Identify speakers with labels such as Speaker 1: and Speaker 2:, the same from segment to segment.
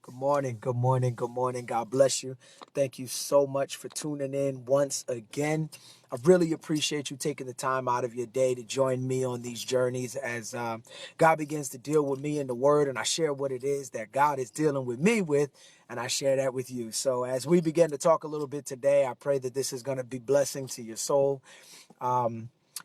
Speaker 1: Good morning, good morning, good morning. God bless you. Thank you so much for tuning in once again. I really appreciate you taking the time out of your day to join me on these journeys as God begins to deal with me in the Word, and I share what it is that God is dealing with me with, and I share that with you. So as we begin to talk a little bit today, I pray that this is going to be blessing to your soul.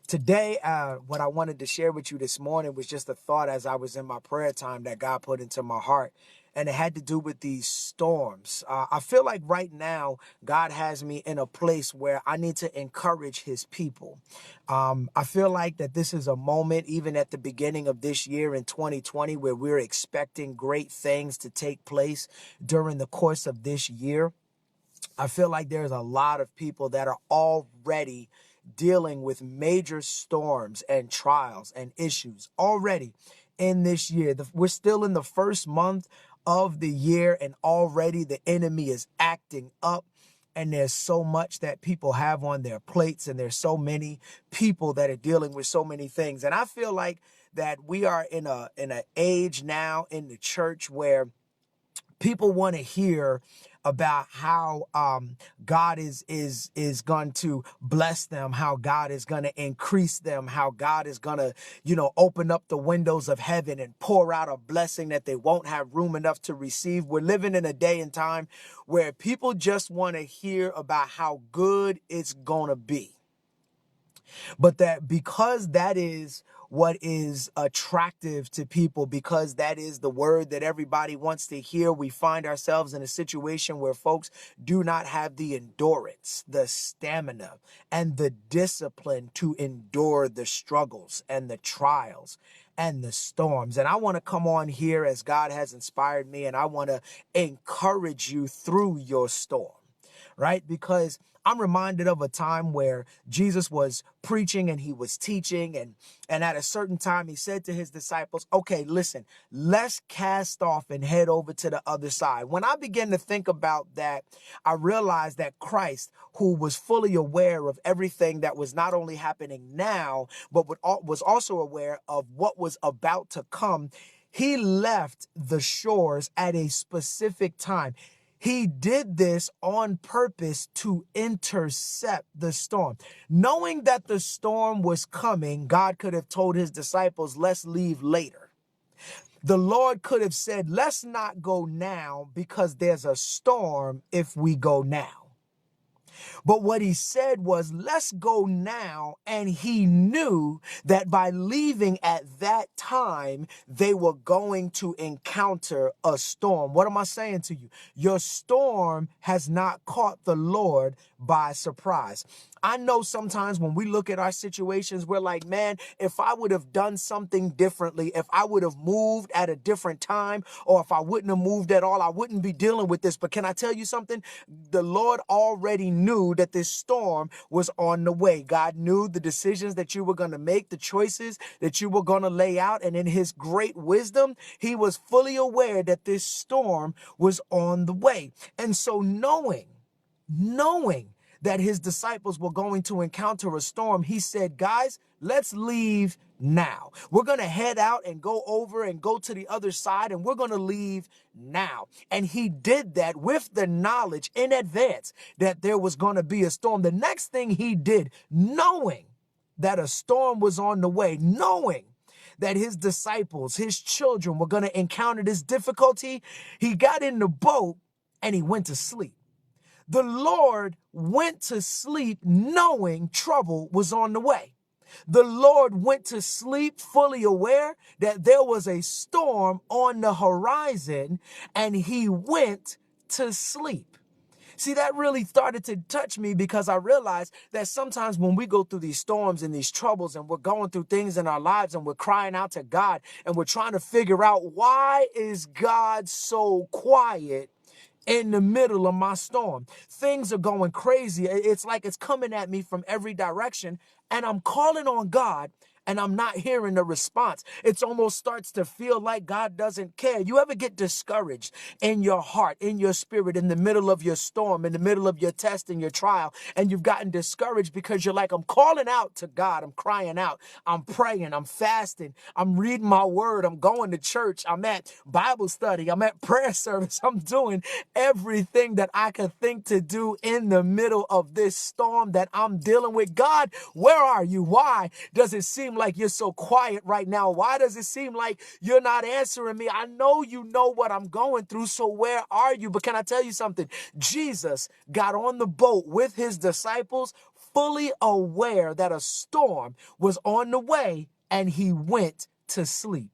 Speaker 1: Today, what I wanted to share with you this morning was just a thought as I was in my prayer time that God put into my heart. And it had to do with these storms. I feel like right now, God has me in a place where I need to encourage his people. I feel like that this is a moment, even at the beginning of this year in 2020, where we're expecting great things to take place during the course of this year. I feel like there's a lot of people that are already dealing with major storms and trials and issues already in this year. We're still in the first month of the year, and already the enemy is acting up. And there's so much that people have on their plates, and there's so many people that are dealing with so many things. And I feel like that we are in an age now in the church where people want to hear about how God is going to bless them, how God is going to increase them, how God is going to, open up the windows of heaven and pour out a blessing that they won't have room enough to receive. We're living in a day and time where people just want to hear about how good it's going to be. But that because that is what is attractive to people, because that is the word that everybody wants to hear, we find ourselves in a situation where folks do not have the endurance, the stamina, and the discipline to endure the struggles and the trials and the storms. And I want to come on here as God has inspired me, and I want to encourage you through your storm, right? Because I'm reminded of a time where Jesus was preaching and he was teaching, and at a certain time he said to his disciples, okay, listen, let's cast off and head over to the other side. When I began to think about that, I realized that Christ, who was fully aware of everything that was not only happening now, but was also aware of what was about to come, he left the shores at a specific time. He did this on purpose to intercept the storm. Knowing that the storm was coming, God could have told his disciples, let's leave later. The Lord could have said, let's not go now because there's a storm if we go now. But what he said was, let's go now. And he knew that by leaving at that time, they were going to encounter a storm. What am I saying to you? Your storm has not caught the Lord by surprise. I know sometimes when we look at our situations, we're like, man, if I would have done something differently, if I would have moved at a different time, or if I wouldn't have moved at all, I wouldn't be dealing with this. But can I tell you something? The Lord already knew that this storm was on the way. God knew the decisions that you were going to make, the choices that you were going to lay out. And in his great wisdom, he was fully aware that this storm was on the way. And so knowing that his disciples were going to encounter a storm, he said, guys, let's leave now. We're going to head out and go over and go to the other side, and we're going to leave now. And he did that with the knowledge in advance that there was going to be a storm. The next thing he did, knowing that a storm was on the way, knowing that his disciples, his children were going to encounter this difficulty, he got in the boat and he went to sleep. The Lord went to sleep knowing trouble was on the way. The Lord went to sleep fully aware that there was a storm on the horizon, and he went to sleep. See, that really started to touch me because I realized that sometimes when we go through these storms and these troubles and we're going through things in our lives and we're crying out to God and we're trying to figure out, why is God so quiet in the middle of my storm? Things are going crazy. It's like it's coming at me from every direction, and I'm calling on God and I'm not hearing a response. It almost starts to feel like God doesn't care. You ever get discouraged in your heart, in your spirit, in the middle of your storm, in the middle of your test and your trial, and you've gotten discouraged because you're like, I'm calling out to God. I'm crying out. I'm praying. I'm fasting. I'm reading my word. I'm going to church. I'm at Bible study. I'm at prayer service. I'm doing everything that I could think to do in the middle of this storm that I'm dealing with. God, where are you? Why does it seem like you're so quiet right now? Why does it seem like you're not answering me? I know you know what I'm going through, so where are you? But can I tell you something? Jesus got on the boat with his disciples, fully aware that a storm was on the way, and he went to sleep.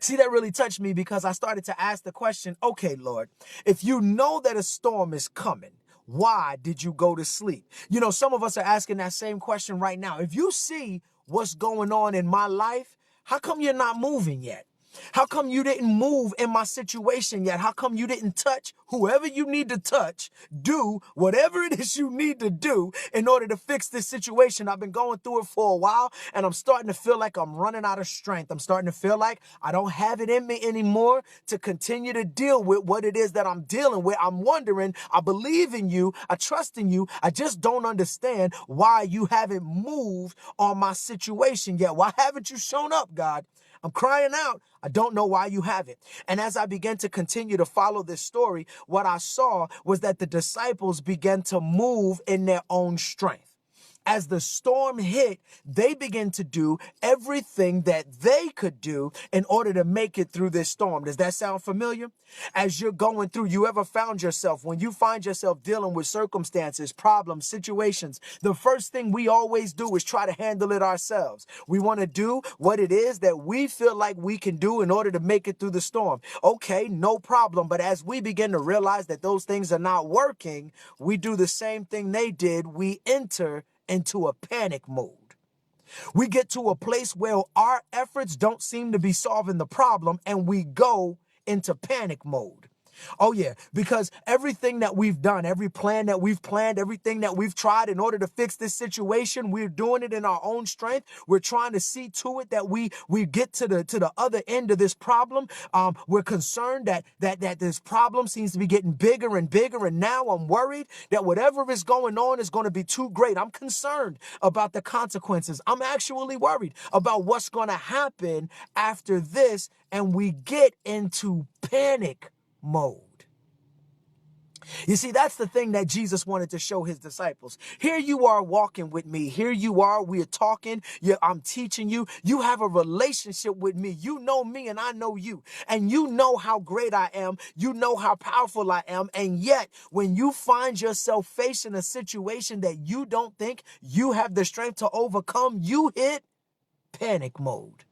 Speaker 1: See, that really touched me because I started to ask the question, okay, Lord, if you know that a storm is coming, why did you go to sleep? You know, some of us are asking that same question right now. If you see what's going on in my life, how come you're not moving yet? How come you didn't move in my situation yet? How come you didn't touch whoever you need to touch, do whatever it is you need to do in order to fix this situation? I've been going through it for a while, and I'm starting to feel like I'm running out of strength. I'm starting to feel like I don't have it in me anymore to continue to deal with what it is that I'm dealing with. I'm wondering, I believe in you, I trust in you, I just don't understand why you haven't moved on my situation yet. Why haven't you shown up, God? I'm crying out. I don't know why you haven't. And as I began to continue to follow this story, what I saw was that the disciples began to move in their own strength. As the storm hit, they began to do everything that they could do in order to make it through this storm. Does that sound familiar? As you're going through, you ever found yourself, when you find yourself dealing with circumstances, problems, situations, the first thing we always do is try to handle it ourselves. We want to do what it is that we feel like we can do in order to make it through the storm. Okay, no problem. But as we begin to realize that those things are not working, we do the same thing they did. We enter into a panic mode. We get to a place where our efforts don't seem to be solving the problem, and we go into panic mode. Oh yeah, because everything that we've done, every plan that we've planned, everything that we've tried in order to fix this situation, we're doing it in our own strength. We're trying to see to it that we get to the other end of this problem. We're concerned that this problem seems to be getting bigger and bigger, and now I'm worried that whatever is going on is going to be too great. I'm concerned about the consequences. I'm actually worried about what's going to happen after this, and we get into panic mode. You see, that's the thing that Jesus wanted to show his disciples. Here you are walking with me. Here you are. We're talking. I'm teaching you. You have a relationship with me. You know me and I know you. And you know how great I am. You know how powerful I am. And yet, when you find yourself facing a situation that you don't think you have the strength to overcome, you hit panic mode.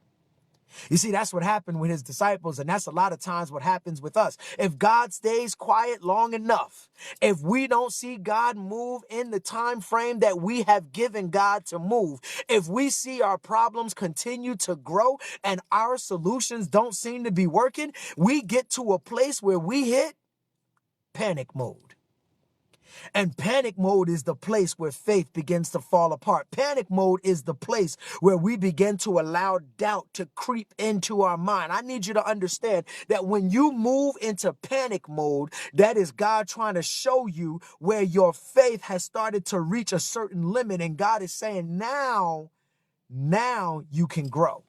Speaker 1: You see, that's what happened with his disciples, and that's a lot of times what happens with us. If God stays quiet long enough, if we don't see God move in the time frame that we have given God to move, if we see our problems continue to grow and our solutions don't seem to be working, we get to a place where we hit panic mode. And panic mode is the place where faith begins to fall apart. Panic mode is the place where we begin to allow doubt to creep into our mind. I need you to understand that when you move into panic mode, that is God trying to show you where your faith has started to reach a certain limit. And God is saying, now you can grow.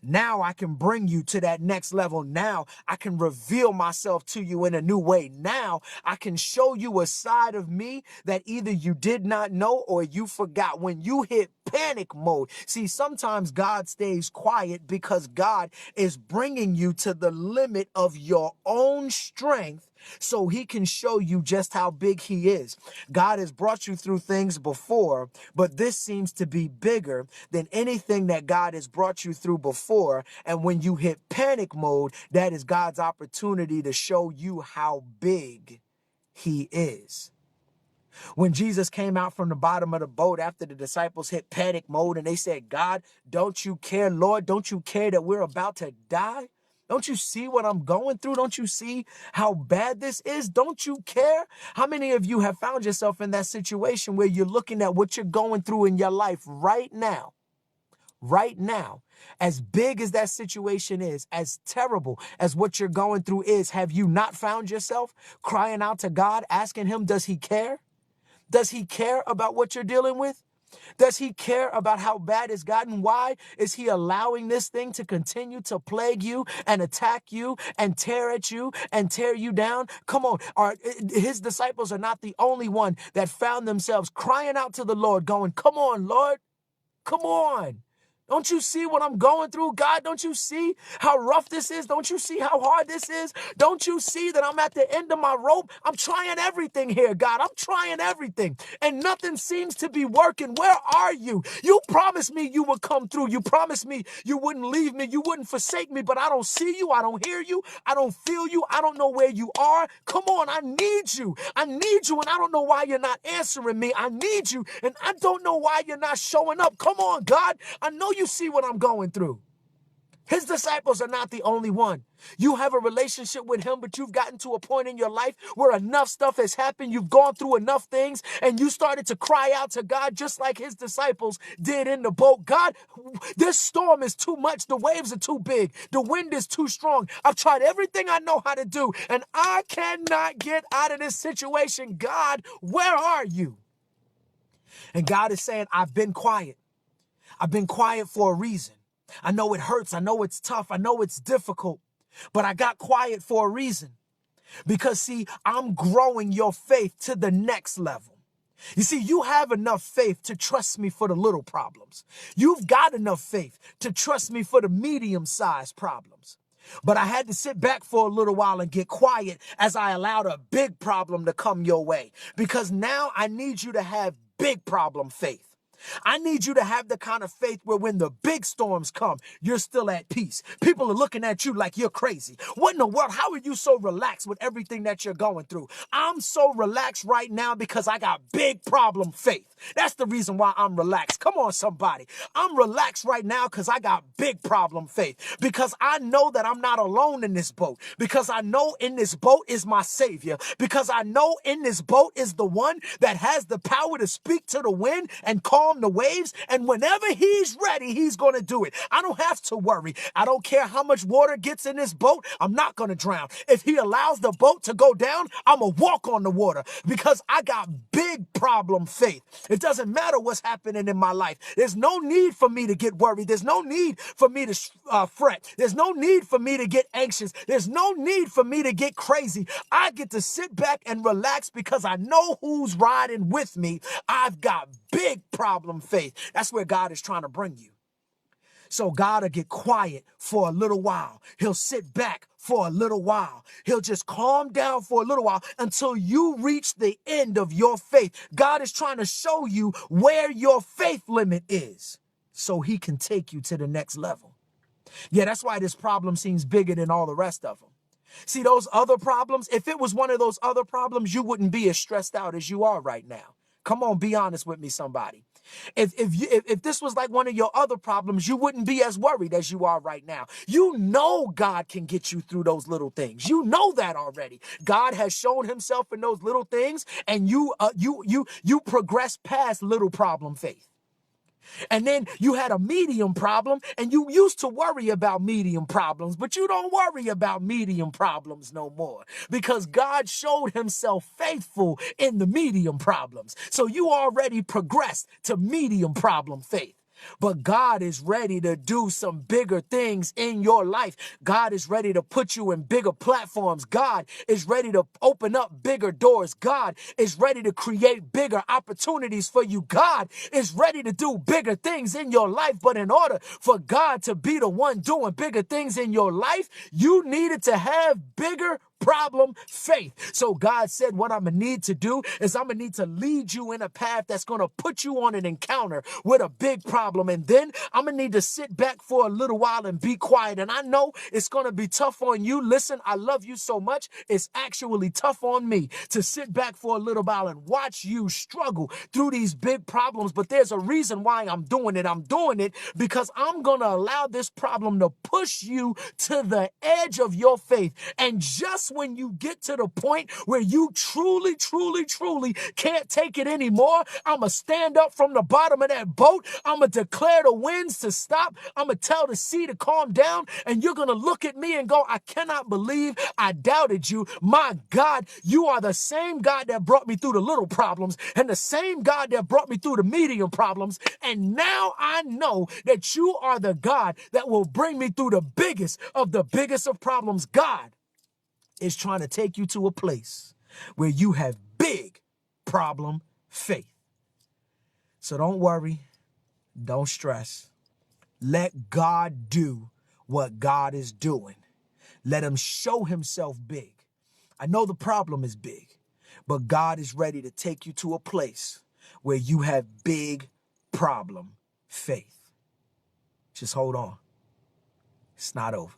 Speaker 1: Now I can bring you to that next level. Now I can reveal myself to you in a new way. Now I can show you a side of me that either you did not know or you forgot. When you hit panic mode, see, sometimes God stays quiet because God is bringing you to the limit of your own strength so he can show you just how big he is. God has brought you through things before, but this seems to be bigger than anything that God has brought you through before. And when you hit panic mode, that is God's opportunity to show you how big he is. When Jesus came out from the bottom of the boat after the disciples hit panic mode and they said, God, don't you care, Lord? Don't you care that we're about to die? Don't you see what I'm going through? Don't you see how bad this is? Don't you care? How many of you have found yourself in that situation where you're looking at what you're going through in your life right now right now. As big as that situation is, as terrible as what you're going through is, have you not found yourself crying out to God, asking him, does he care? Does he care about what you're dealing with? Does he care about how bad it's gotten? Why is he allowing this thing to continue to plague you and attack you and tear at you and tear you down? Come on. His disciples are not the only one that found themselves crying out to the Lord, going, come on, Lord. Come on. Don't you see what I'm going through, God? Don't you see how rough this is? Don't you see how hard this is? Don't you see that I'm at the end of my rope? I'm trying everything here, God. I'm trying everything, and nothing seems to be working. Where are you? You promised me you would come through. You promised me you wouldn't leave me. You wouldn't forsake me, but I don't see you. I don't hear you. I don't feel you. I don't know where you are. Come on, I need you. I need you, and I don't know why you're not answering me. I need you, and I don't know why you're not showing up. Come on, God. I know you see what I'm going through. His disciples are not the only one. You have a relationship with him, but you've gotten to a point in your life where enough stuff has happened. You've gone through enough things, and you started to cry out to God just like his disciples did in the boat. God, this storm is too much. The waves are too big. The wind is too strong. I've tried everything I know how to do, and I cannot get out of this situation. God, where are you? And God is saying, I've been quiet. I've been quiet for a reason. I know it hurts. I know it's tough. I know it's difficult, but I got quiet for a reason. Because see, I'm growing your faith to the next level. You see, you have enough faith to trust me for the little problems. You've got enough faith to trust me for the medium-sized problems. But I had to sit back for a little while and get quiet as I allowed a big problem to come your way. Because now I need you to have big problem faith. I need you to have the kind of faith where when the big storms come, you're still at peace. People are looking at you like you're crazy. What in the world? How are you so relaxed with everything that you're going through? I'm so relaxed right now because I got big problem faith. That's the reason why I'm relaxed. Come on, somebody. I'm relaxed right now because I got big problem faith. Because I know that I'm not alone in this boat. Because I know in this boat is my Savior. Because I know in this boat is the one that has the power to speak to the wind and calm the waves. And whenever he's ready, he's going to do it. I don't have to worry. I don't care how much water gets in this boat. I'm not going to drown. If he allows the boat to go down, I'm going to walk on the water because I got big problem faith. It doesn't matter what's happening in my life. There's no need for me to get worried. There's no need for me to fret. There's no need for me to get anxious. There's no need for me to get crazy. I get to sit back and relax because I know who's riding with me. I've got big problem faith. That's where God is trying to bring you. So God will get quiet for a little while. He'll sit back for a little while. He'll just calm down for a little while until you reach the end of your faith. God is trying to show you where your faith limit is so he can take you to the next level. Yeah, that's why this problem seems bigger than all the rest of them. See, those other problems, if it was one of those other problems, you wouldn't be as stressed out as you are right now. Come on, be honest with me, somebody. If this was like one of your other problems, you wouldn't be as worried as you are right now. You know God can get you through those little things. You know that already. God has shown himself in those little things, and you progress past little problem faith. And then you had a medium problem, and you used to worry about medium problems, but you don't worry about medium problems no more because God showed himself faithful in the medium problems. So you already progressed to medium problem faith. But God is ready to do some bigger things in your life. God is ready to put you in bigger platforms. God is ready to open up bigger doors. God is ready to create bigger opportunities for you. God is ready to do bigger things in your life. But in order for God to be the one doing bigger things in your life, you needed to have bigger problem faith. So God said, what I'm going to need to do is I'm going to need to lead you in a path that's going to put you on an encounter with a big problem. And then I'm going to need to sit back for a little while and be quiet. And I know it's going to be tough on you. Listen, I love you so much. It's actually tough on me to sit back for a little while and watch you struggle through these big problems. But there's a reason why I'm doing it. I'm doing it because I'm going to allow this problem to push you to the edge of your faith. And just that's when you get to the point where you truly, truly, truly can't take it anymore. I'm going to stand up from the bottom of that boat. I'm going to declare the winds to stop. I'm going to tell the sea to calm down. And you're going to look at me and go, I cannot believe I doubted you. My God, you are the same God that brought me through the little problems and the same God that brought me through the medium problems. And now I know that you are the God that will bring me through the biggest of problems. God is trying to take you to a place where you have big problem faith. So don't worry. Don't stress. Let God do what God is doing. Let him show himself big. I know the problem is big, but God is ready to take you to a place where you have big problem faith. Just hold on. It's not over.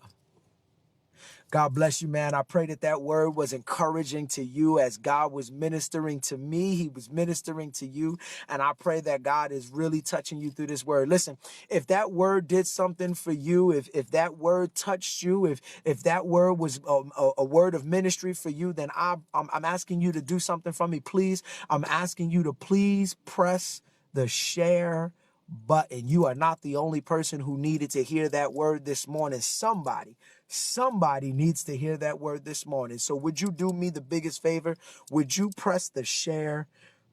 Speaker 1: God bless you, man. I pray that that word was encouraging to you as God was ministering to me. He was ministering to you. And I pray that God is really touching you through this word. Listen, if that word did something for you, if that word touched you, if that word was a word of ministry for you, then I'm asking you to do something for me, please. I'm asking you to please press the share button. You are not the only person who needed to hear that word this morning. Somebody needs to hear that word this morning. So would you do me the biggest favor? Would you press the share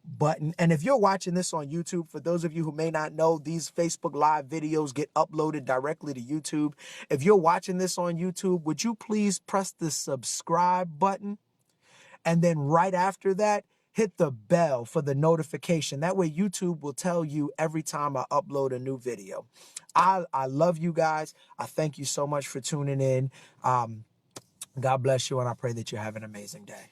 Speaker 1: button? And if you're watching this on YouTube, for those of you who may not know, these Facebook Live videos get uploaded directly to YouTube. If you're watching this on YouTube, would you please press the subscribe button? And then right after that, hit the bell for the notification. That way YouTube will tell you every time I upload a new video. I love you guys. I thank you so much for tuning in. God bless you, and I pray that you have an amazing day.